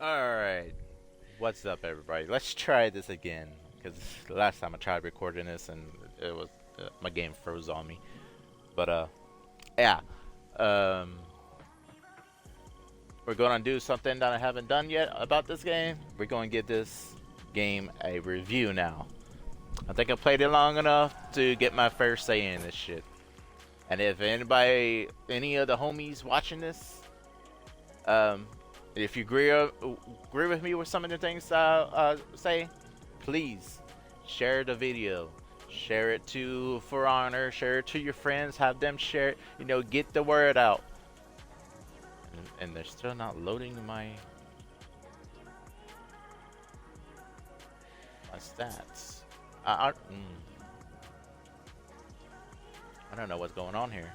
Alright, what's up everybody? Let's try this again, because the last time I tried recording this and it was, my game froze on me. But yeah, um, we're gonna do something that I haven't done yet about this game. We're gonna give this game a review now. I think I played it long enough to get my fair say in this shit. And if any of the homies watching this, Um, if you agree with me with some of the things I say, please share the video. Share it to For Honor. Share it to your friends. Have them share it. Get the word out. And they're still not loading my stats. I don't know what's going on here.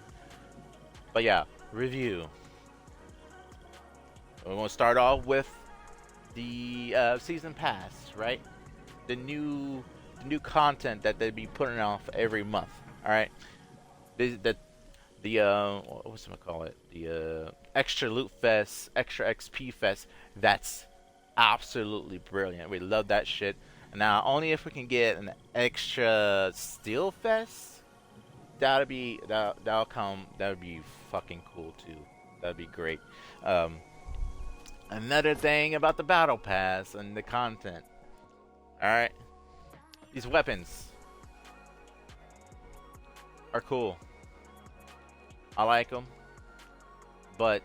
But yeah, review. We're gonna start off with the season pass, right? The new content that they be putting off every month. All right, the what's gonna call it? The extra loot fest, extra XP fest. That's absolutely brilliant. We love that shit. Now, only if we can get an extra steel fest, that'll come. That would be fucking cool too. That'd be great. Um, Another thing about the battle pass and the content. All right, these weapons are cool. I like them, but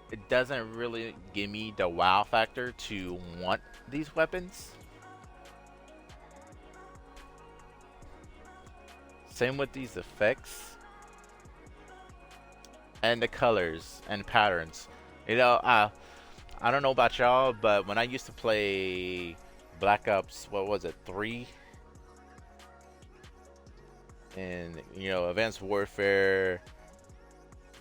it doesn't really give me the wow factor to want these weapons. Same with these effects and the colors and patterns. I don't know about y'all, but when I used to play Black Ops, what was it, 3? And, Advanced Warfare,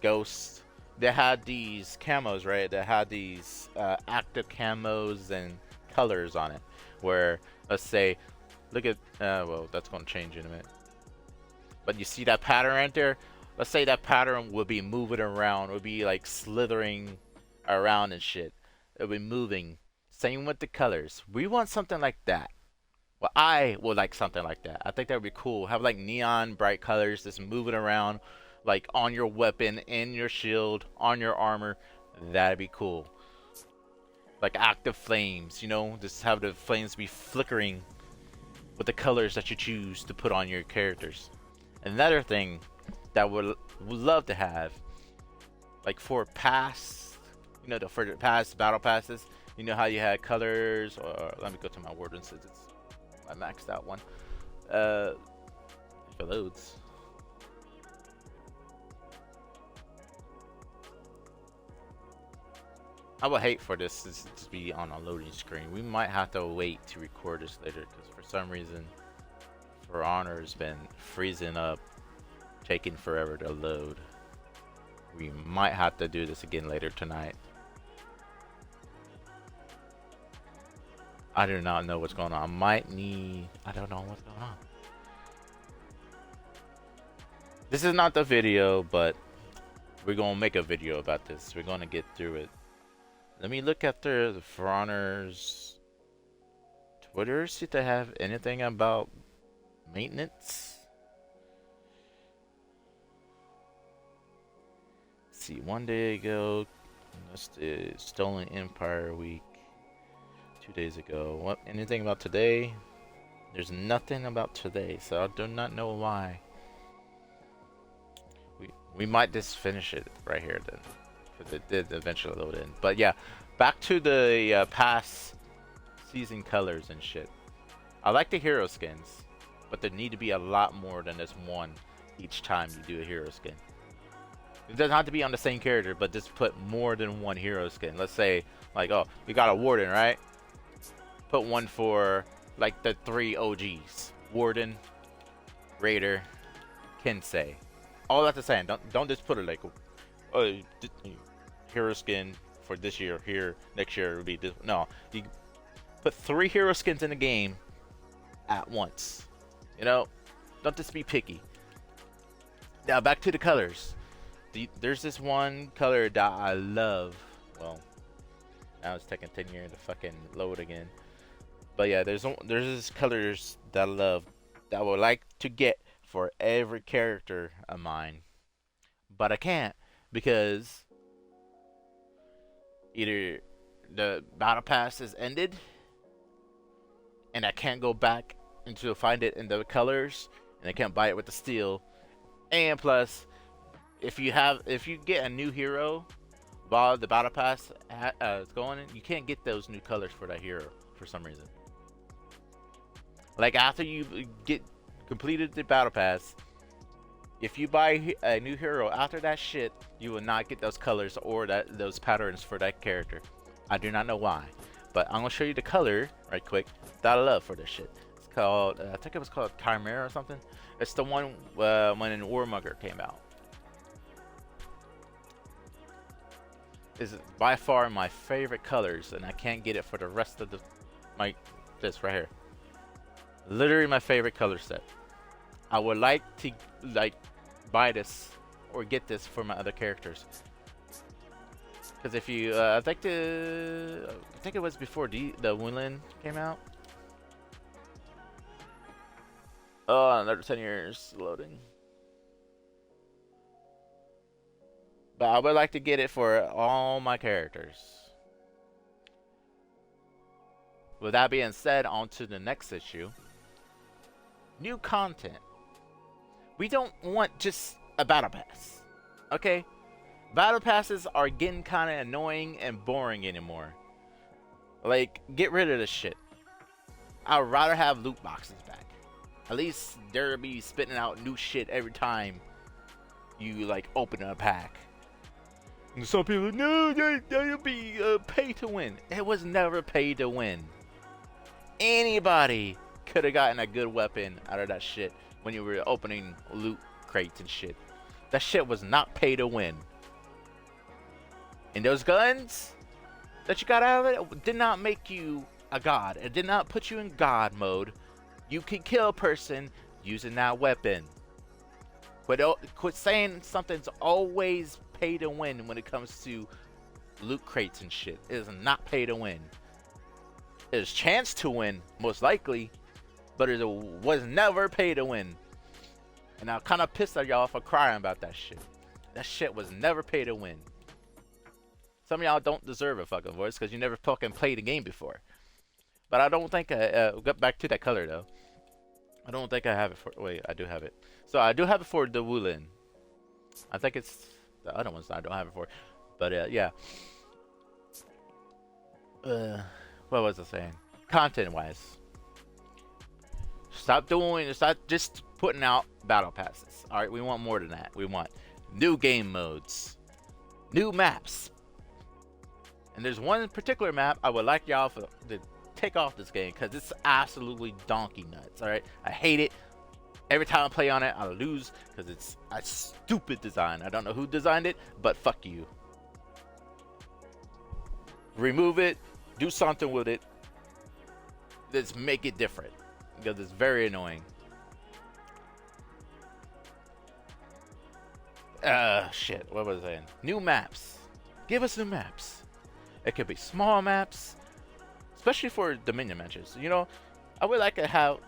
Ghost, they had these camos, right? They had these active camos and colors on it. Where, let's say, look at, well, that's going to change in a minute. But you see that pattern right there? Let's say that pattern would be moving around, would be like slithering around and shit. It would be moving. Same with the colors. We want something like that. Well, I would like something like that. I think that would be cool. Have like neon bright colors just moving around, like on your weapon, in your shield, on your armor. That'd be cool. Like active flames, just have the flames be flickering with the colors that you choose to put on your characters. Another thing that would love to have, like for past, for the past battle passes, how you had colors, or let me go to my wardens since it's I maxed out one. Uh, if it loads. I would hate for this to be on a loading screen. We might have to wait to record this later because for some reason, For Honor's been freezing up, taking forever to load. We might have to do this again later tonight. I do not know what's going on. I don't know what's going on. This is not the video, but we're gonna make a video about this. We're gonna get through it. Let me look after the For Honor's Twitter, see if they have anything about maintenance. Let's see, one day ago, this is Stolen Empire Week. 2 days ago. What? Anything about today? There's nothing about today, so I do not know why. We might just finish it right here then, because it did eventually load in. But yeah, back to the past season colors and shit. I like the hero skins, but there need to be a lot more than this one each time you do a hero skin. It doesn't have to be on the same character, but just put more than one hero skin. Let's say, like, oh, we got a Warden, right? Put one for, like, the 3 OGs. Warden, Raider, Kensei. All that's the same. Don't just put it like, oh, hero skin for this year. Here, next year will be this. No, you put 3 hero skins in the game at once. Don't just be picky. Now back to the colors. There's this one color that I love. Well, Now it's taking 10 years to fucking load again. But yeah, there's these colors that I love that I would like to get for every character of mine, but I can't because either the battle pass is ended and I can't go back to find it in the colors, and I can't buy it with the steel. And plus, if you get a new hero while the battle pass is going, you can't get those new colors for that hero for some reason. Like after you get completed the battle pass, if you buy a new hero after that shit, you will not get those colors or those patterns for that character. I do not know why, but I'm gonna show you the color right quick that I love for this shit. It's called I think it was called Chimera or something. It's the one when Warmonger came out. Is by far my favorite colors, and I can't get it for the rest of this right here. Literally my favorite color set. I would like to buy this or get this for my other characters. Because if you, I think it was before the Wunlin came out. Oh, another 10 years loading. But I would like to get it for all my characters. With that being said, on to the next issue. New content. We don't want just a battle pass. Okay? Battle passes are getting kind of annoying and boring anymore. Like, get rid of this shit. I'd rather have loot boxes back. At least they'll be spitting out new shit every time you like open a pack. And some people, no, that'll be pay to win. It was never pay to win. Anybody could have gotten a good weapon out of that shit when you were opening loot crates and shit. That shit was not pay to win. And those guns that you got out of it did not make you a god. It did not put you in god mode. You could kill a person using that weapon. Quit saying something's always pay to win when it comes to loot crates and shit. It is not pay to win. There's chance to win, most likely, but it was never pay to win. And I'm kind of pissed at y'all for crying about that shit. That shit was never pay to win. Some of y'all don't deserve a fucking voice because you never fucking played the game before. But I don't think get back to that color though. I don't think I have it for. Wait, I do have it. So I do have it for the Wulin. I think it's the other ones I don't have it for. But yeah. What was I saying? Content-wise, stop just putting out battle passes. All right, we want more than that. We want new game modes, new maps. And there's one particular map I would like y'all to take off this game because it's absolutely donkey nuts. All right, I hate it. Every time I play on it, I lose because it's a stupid design. I don't know who designed it, but fuck you. Remove it. Do something with it. Let's make it different because it's very annoying. Shit. What was I saying? New maps. Give us new maps. It could be small maps, especially for Dominion matches. You know, I would like to have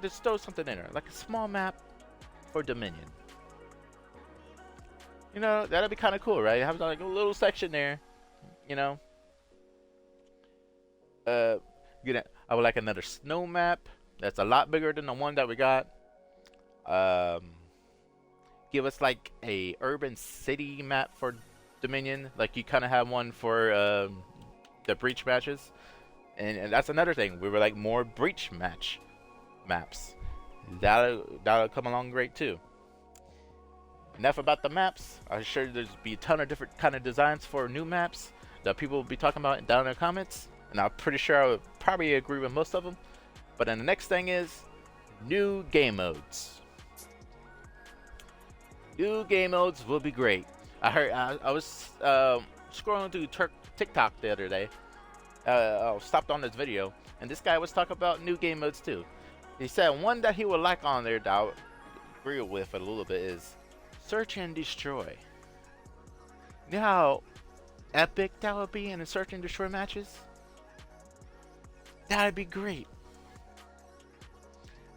just throw something in there, like a small map for Dominion. You know, that'd be kind of cool, right? Have like a little section there. You know. I would like another snow map that's a lot bigger than the one that we got. Give us like a urban city map for Dominion, like you kind of have one for the Breach matches, and that's another thing. We were like more Breach match maps. That'll come along great too. Enough about the maps. I'm sure there's be a ton of different kind of designs for new maps that people will be talking about down in the comments. And I'm pretty sure I would probably agree with most of them. But then the next thing is new game modes. New game modes will be great. I heard I was scrolling through TikTok the other day. I stopped on this video, and this guy was talking about new game modes too. He said one that he would like on there that I would agree with a little bit is Search and Destroy. Now, epic that would be in the search and destroy matches. That'd be great.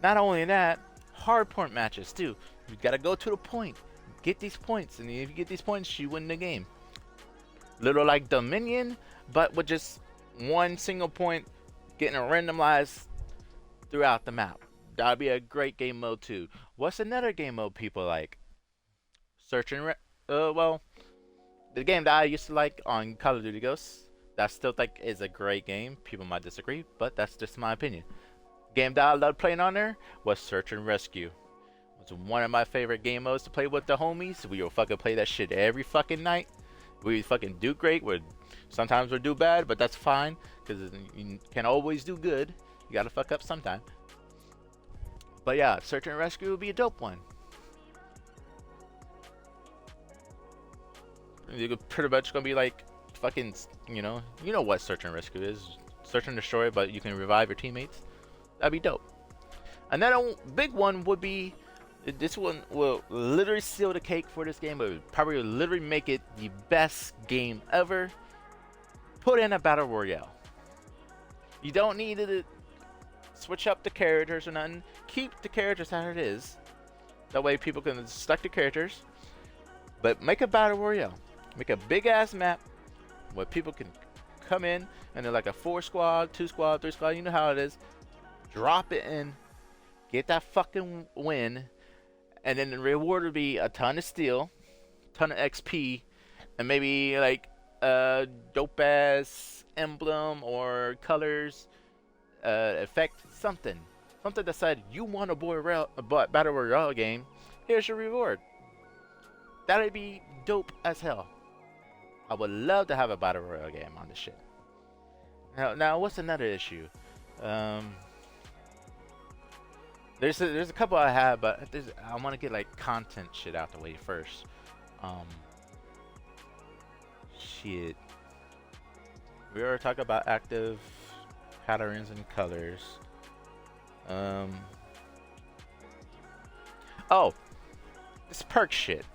Not only that, hard point matches too. You gotta go to the point, get these points, and if you get these points, you win the game. Little like Dominion, but with just one single point getting randomized throughout the map. That'd be a great game mode too. What's another game mode people like? Search and well, the game that I used to like on Call of Duty Ghosts, that I still think is a great game. People might disagree, but that's just my opinion. Game that I loved playing on there was Search and Rescue. It was one of my favorite game modes to play with the homies. We would fucking play that shit every fucking night. We fucking do great. Sometimes we do bad, but that's fine because you can always do good. You gotta fuck up sometime. But yeah, Search and Rescue would be a dope one. You're pretty much gonna be like fucking, you know what Search and Rescue is. Search and destroy, but you can revive your teammates. That'd be dope. Another big one would be, this one will literally seal the cake for this game, but it would probably literally make it the best game ever. Put in a battle royale. You don't need to switch up the characters or nothing. Keep the characters how it is. That way people can select the characters. But make a battle royale. Make a big ass map where people can come in and they're like a 4 squad, 2 squad, 3 squad. You know how it is. Drop it in. Get that fucking win. And then the reward would be a ton of steel, ton of XP, and maybe like a dope ass emblem or colors, effect, something that said you want a battle royale game. Here's your reward. That'd be dope as hell. I would love to have a battle royale game on this shit. Now what's another issue? There's a couple I have, but I want to get like content shit out the way first. Shit. We already talked about active patterns and colors. Oh, this perk shit.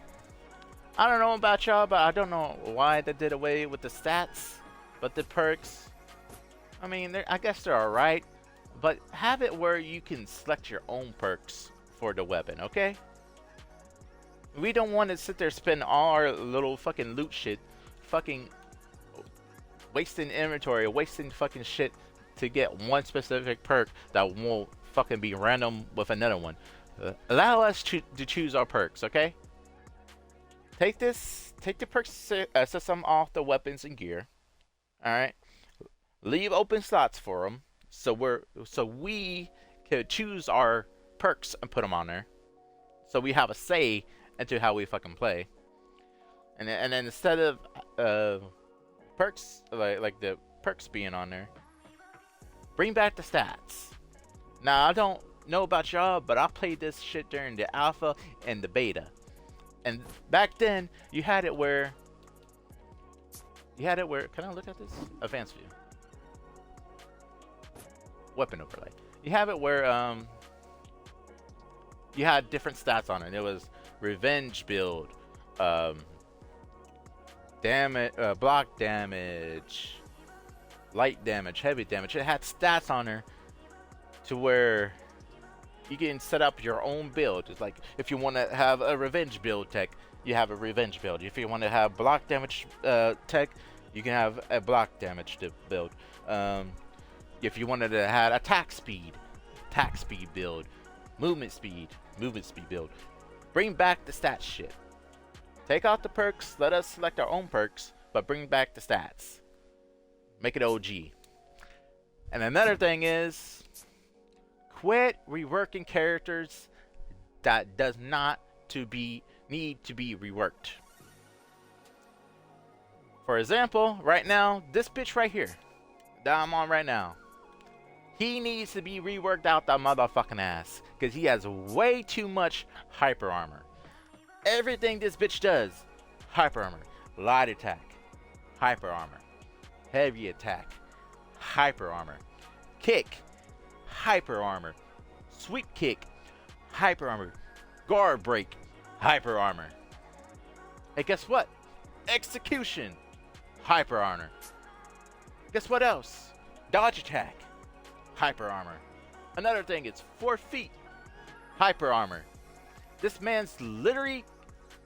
I don't know about y'all, but I don't know why they did away with the stats, but the perks, I mean, I guess they're alright, but have it where you can select your own perks for the weapon, okay? We don't want to sit there spend all our little fucking loot shit, fucking wasting inventory, wasting fucking shit to get one specific perk that won't fucking be random with another one. Allow us to choose our perks, okay? Take the perks system off the weapons and gear. All right, leave open slots for them, so we can choose our perks and put them on there, so we have a say into how we fucking play. And then instead of perks like the perks being on there, bring back the stats. Now I don't know about y'all, but I played this shit during the alpha and the beta. And back then, you had it where, can I look at this? Advanced view. Weapon overlay. You have it where, you had different stats on it. It was revenge build, damage, block damage, light damage, heavy damage. It had stats on there to where you can set up your own build. It's like if you want to have a revenge build tech, you have a revenge build. If you want to have block damage tech, you can have a block damage build. If you wanted to have attack speed build, movement speed build. Bring back the stats shit. Take out the perks. Let us select our own perks, but bring back the stats. Make it OG. And another thing is, quit reworking characters that does not need to be reworked. For example, right now, this bitch right here that I'm on right now, he needs to be reworked out that motherfucking ass, because he has way too much hyper armor. Everything this bitch does, hyper armor, light attack, hyper armor, heavy attack, hyper armor, kick, hyper armor, sweep kick, hyper armor, guard break, hyper armor. And guess what? Execution, hyper armor. Guess what else? Dodge attack, hyper armor. Another thing, it's 4 feet, hyper armor. This man's literally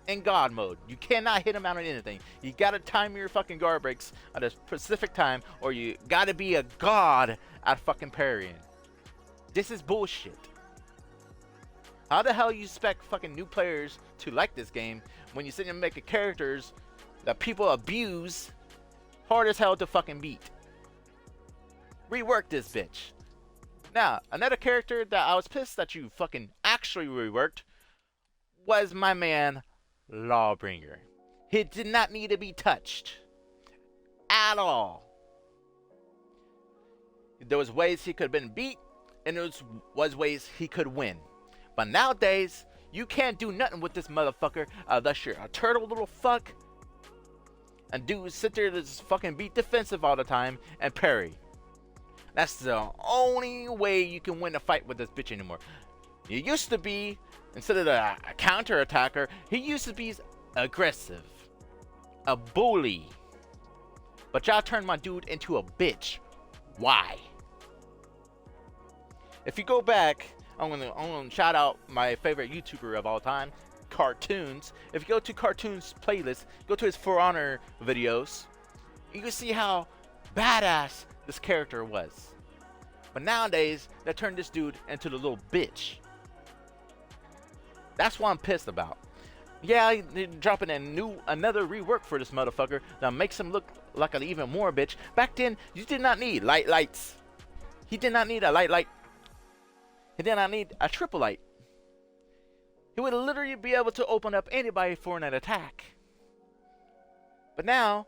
in God mode. You cannot hit him out on anything. You gotta time your fucking guard breaks at a specific time, or you gotta be a god at fucking parrying. This is bullshit. How the hell you expect fucking new players to like this game when you sit and make characters that people abuse hard as hell to fucking beat? Rework this bitch. Now, another character that I was pissed that you fucking actually reworked was my man Lawbringer. He did not need to be touched at all. There was ways he could have been beat, and there was ways he could win. But nowadays, you can't do nothing with this motherfucker unless you're a turtle little fuck and dudes sit there to just fucking be defensive all the time and parry. That's the only way you can win a fight with this bitch anymore. You used to be, instead of a counter attacker, he used to be aggressive, a bully. But y'all turned my dude into a bitch. Why? If you go back, I'm gonna shout out my favorite YouTuber of all time, Cartoons. If you go to Cartoons playlist, go to his For Honor videos, you can see how badass this character was. But nowadays, they turned this dude into the little bitch. That's what I'm pissed about. Yeah, they're dropping another rework for this motherfucker that makes him look like an even more bitch. Back then, you did not need lights. He did not need a light. He did not need a triple light. He would literally be able to open up anybody for an attack. But now,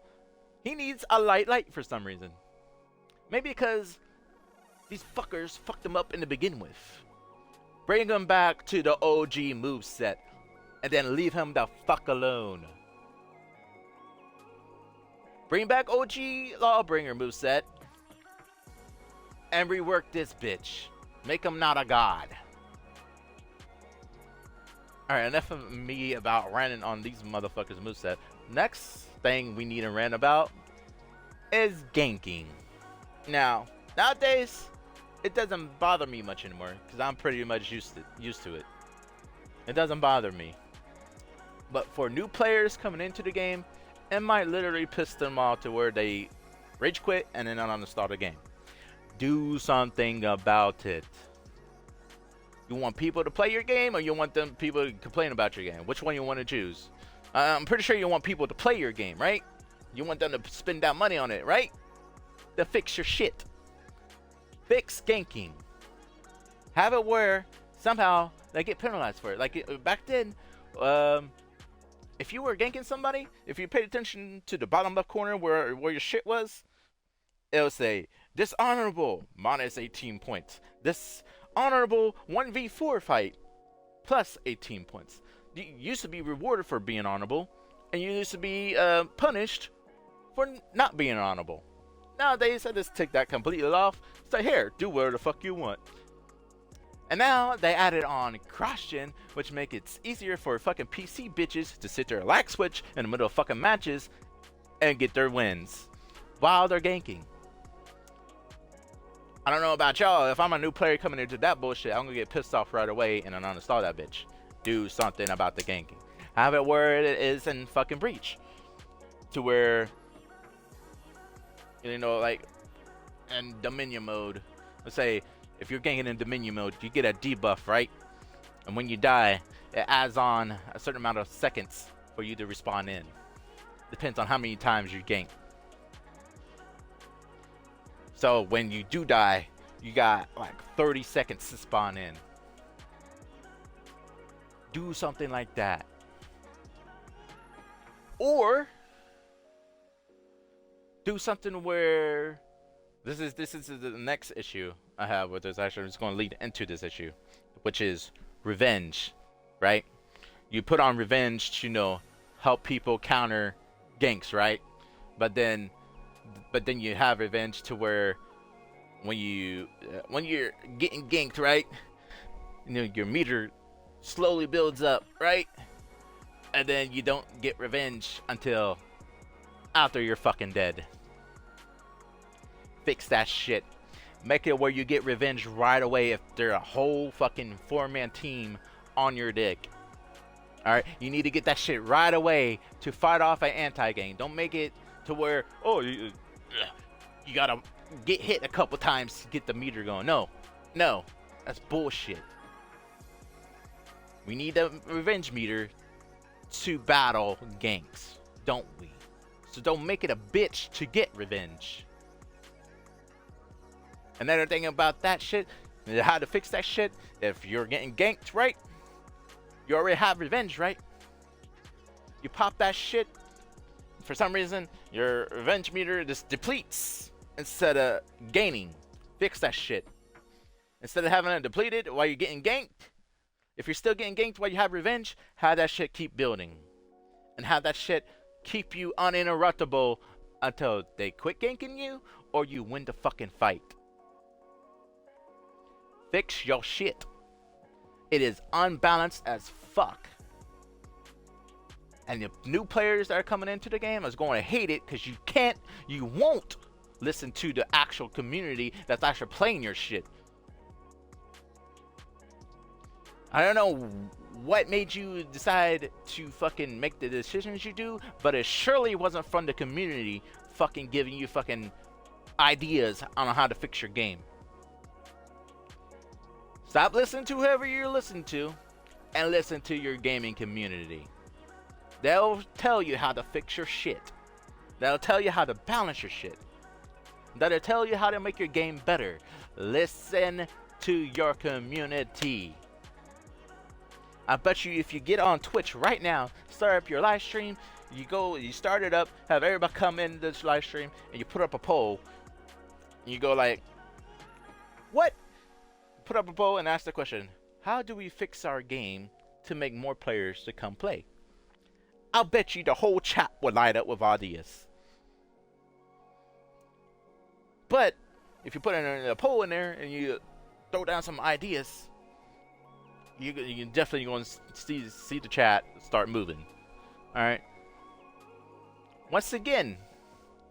he needs a light for some reason. Maybe because these fuckers fucked him up in the begin with. Bring him back to the OG moveset, and then leave him the fuck alone. Bring back OG Lawbringer moveset, and rework this bitch. Make him not a god. Alright, enough of me about ranting on these motherfuckers moveset. Next thing we need to rant about is ganking. Now, nowadays, it doesn't bother me much anymore because I'm pretty much used to it. It doesn't bother me. But for new players coming into the game, it might literally piss them off to where they rage quit and then not uninstall the game. Do something about it. You want people to play your game, or you want them people to complain about your game? Which one you want to choose? I'm pretty sure you want people to play your game, right? You want them to spend that money on it, right? To fix your shit. Fix ganking. Have it where somehow they get penalized for it. Like back then, if you were ganking somebody, if you paid attention to the bottom left corner where your shit was, it would say dishonorable minus 18 points. This honorable 1v4 fight plus 18 points. You used to be rewarded for being honorable, and you used to be punished for not being honorable. Nowadays, I just take that completely off. Say, here, do whatever the fuck you want. And now they added on cross-gen, which make it easier for fucking PC bitches to sit there lag switch in the middle of fucking matches and get their wins while they're ganking. I don't know about y'all. If I'm a new player coming into that bullshit, I'm gonna get pissed off right away and then uninstall that bitch. Do something about the ganking. Have it where it is in fucking Breach, to where, you know, like in Dominion mode. Let's say if you're ganking in Dominion mode, you get a debuff, right? And when you die, it adds on a certain amount of seconds for you to respawn in. Depends on how many times you gank. So when you do die, you got like 30 seconds to spawn in. Do something like that. Or do something where this is the next issue I have with this. Actually, I'm just going to lead into this issue, which is revenge, right? You put on revenge to, you know, help people counter ganks, right? But then you have revenge to where when you're getting ganked, right? You know, your meter slowly builds up, right? And then you don't get revenge until after you're fucking dead. Fix that shit. Make it where you get revenge right away if they're a whole fucking 4-man team on your dick. Alright, you need to get that shit right away to fight off an anti-gang. Don't make it to where, oh, you gotta get hit a couple times to get the meter going. No, that's bullshit. We need the revenge meter to battle ganks, don't we? So don't make it a bitch to get revenge. Another thing about that shit, how to fix that shit, if you're getting ganked, right? You already have revenge, right? You pop that shit, for some reason, your revenge meter just depletes instead of gaining. Fix that shit. Instead of having it depleted while you're getting ganked, if you're still getting ganked while you have revenge, have that shit keep building. And have that shit keep you uninterruptible until they quit ganking you or you win the fucking fight. Fix your shit. It is unbalanced as fuck. And the new players that are coming into the game is going to hate it because you won't listen to the actual community that's actually playing your shit. I don't know what made you decide to fucking make the decisions you do, but it surely wasn't from the community fucking giving you fucking ideas on how to fix your game. Stop listening to whoever you're listening to and listen to your gaming community. They'll tell you how to fix your shit. They'll tell you how to balance your shit. They'll tell you how to make your game better. Listen to your community. I bet you if you get on Twitch right now, start up your live stream, you start it up, have everybody come in this live stream, and you put up a poll. And you go like, what? Put up a poll and ask the question, how do we fix our game to make more players to come play? I'll bet you the whole chat would light up with ideas. But if you put in a poll in there and you throw down some ideas, you definitely going to see the chat start moving. Alright? Once again,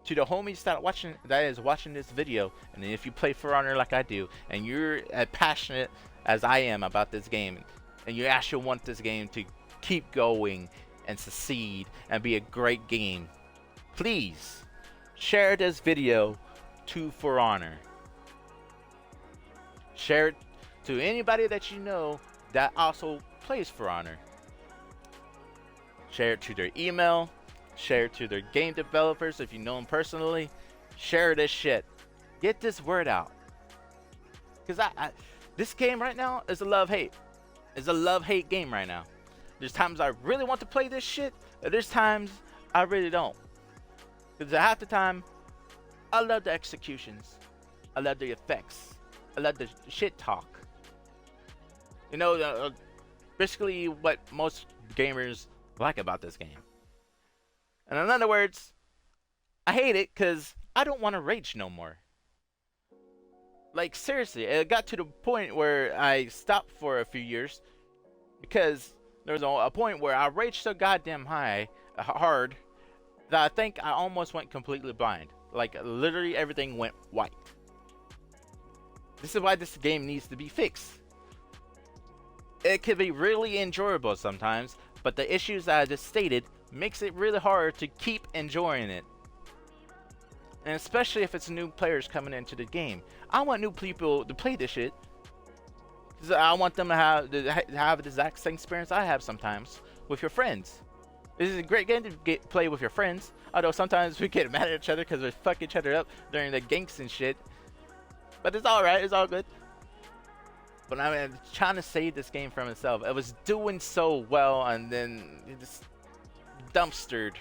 to the homies that is watching this video, and if you play For Honor like I do, and you're as passionate as I am about this game, and you actually want this game to keep going and succeed and be a great game, please share this video to For Honor. Share it to anybody that you know that also plays For Honor. Share it to their email. Share it to their game developers if you know them personally. Share this shit. Get this word out. Because this game right now is a love-hate. It's a love-hate game right now. There's times I really want to play this shit. And there's times I really don't. Because half the time, I love the executions. I love the effects. I love the shit talk. You know, basically what most gamers like about this game. And in other words, I hate it because I don't want to rage no more. Like, seriously, it got to the point where I stopped for a few years because there was a point where I raged so goddamn hard, that I think I almost went completely blind. Like, literally everything went white. This is why this game needs to be fixed. It can be really enjoyable sometimes, but the issues that I just stated makes it really hard to keep enjoying it. And especially if it's new players coming into the game. I want new people to play this shit. Cause I want them to have the exact same experience I have sometimes with your friends. This is a great game to play with your friends. Although sometimes we get mad at each other because we fuck each other up during the ganks and shit. But it's alright, it's all good. But I'm trying to save this game from itself. It was doing so well and then it just dumpstered.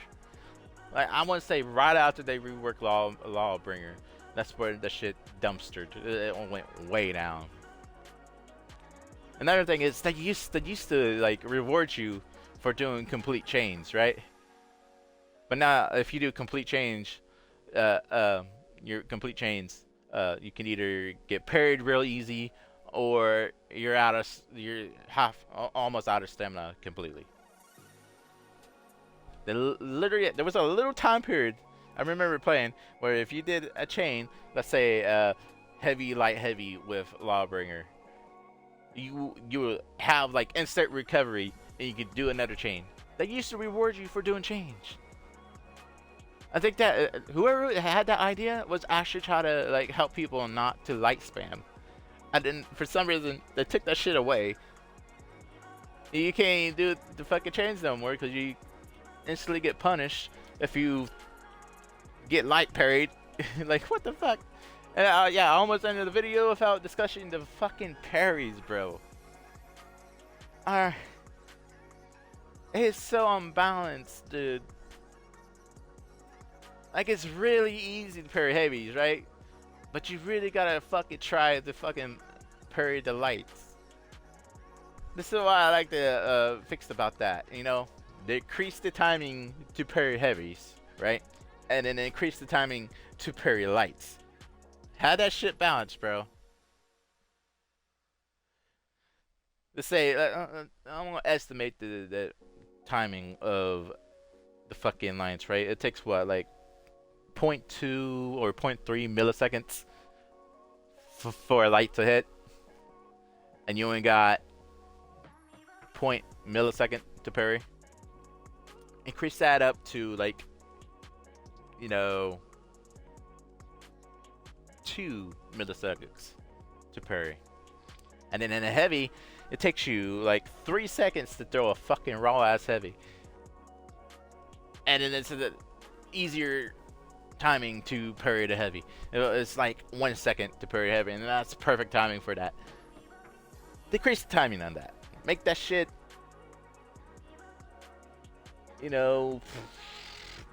Like, I want to say right after they reworked Lawbringer, that's where the shit dumpstered. It went way down. Another thing is they used to like reward you for doing complete chains, right? But now if you do complete change, your complete chains, you can either get parried real easy or you're almost out of stamina completely. There was a little time period I remember playing where if you did a chain, let's say heavy, light, heavy with Lawbringer, you would have like instant recovery and you could do another chain. They used to reward you for doing change. I think that whoever had that idea was actually trying to like help people not to light spam, and then for some reason they took that shit away. You can't do the fucking chains no more because you instantly get punished if you get light parried. Like what the fuck? And yeah, I almost ended the video without discussing the fucking parries, bro. It's so unbalanced, dude. Like it's really easy to parry heavies, right? But you really gotta fucking try to fucking parry the lights. This is why I like to fix about that, you know? Decrease the timing to parry heavies, right? And then increase the timing to parry lights. Have that shit balanced, bro. Let's say, I'm gonna estimate the timing of the fucking lights, right? It takes what, like 0.2 or 0.3 milliseconds for a light to hit, and you only got 0.0 millisecond to parry. Increase that up to like, you know, 2 milliseconds to parry. And then in a heavy, it takes you like 3 seconds to throw a fucking raw ass heavy. And then it's an easier timing to parry the heavy. It's like 1 second to parry heavy, and that's perfect timing for that. Decrease the timing on that. Make that shit, you know,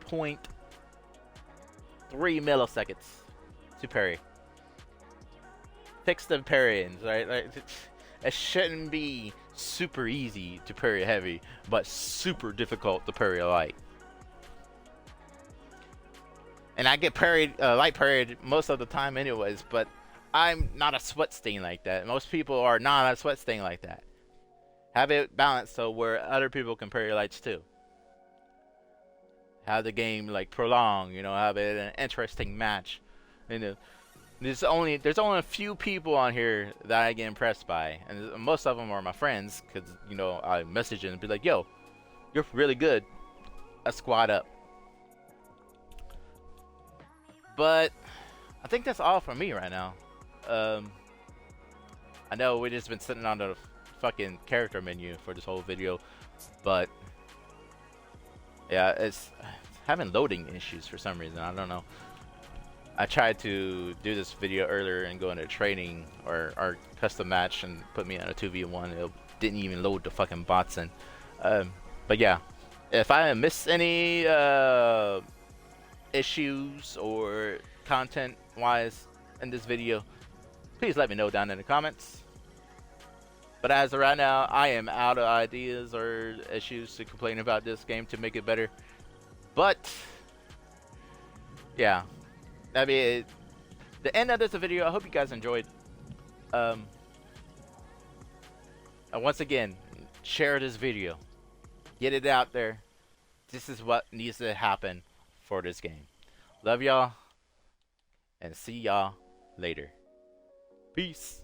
0.3 milliseconds to parry. Fix the parryings, right? Like, it shouldn't be super easy to parry heavy, but super difficult to parry light. And I get parried, light parried most of the time anyways, but I'm not a sweat stain like that. Most people are not a sweat stain like that. Have it balanced so where other people can parry lights too. Have the game like prolong, you know, have it an interesting match. You know, there's only a few people on here that I get impressed by, and most of them are my friends, because you know I message them and be like, "Yo, you're really good. A squad up." But I think that's all for me right now. I know we just been sitting on the fucking character menu for this whole video, but yeah, it's having loading issues for some reason. I don't know. I tried to do this video earlier and go into training or our custom match and put me on a 2v1. It didn't even load the fucking bots in. But yeah, if I missed any issues or content wise in this video, please let me know down in the comments. But as of right now, I am out of ideas or issues to complain about this game to make it better. But yeah, that'd be the end of this video. I hope you guys enjoyed. And once again, share this video, get it out there. This is what needs to happen for this game. Love y'all, and see y'all later. Peace.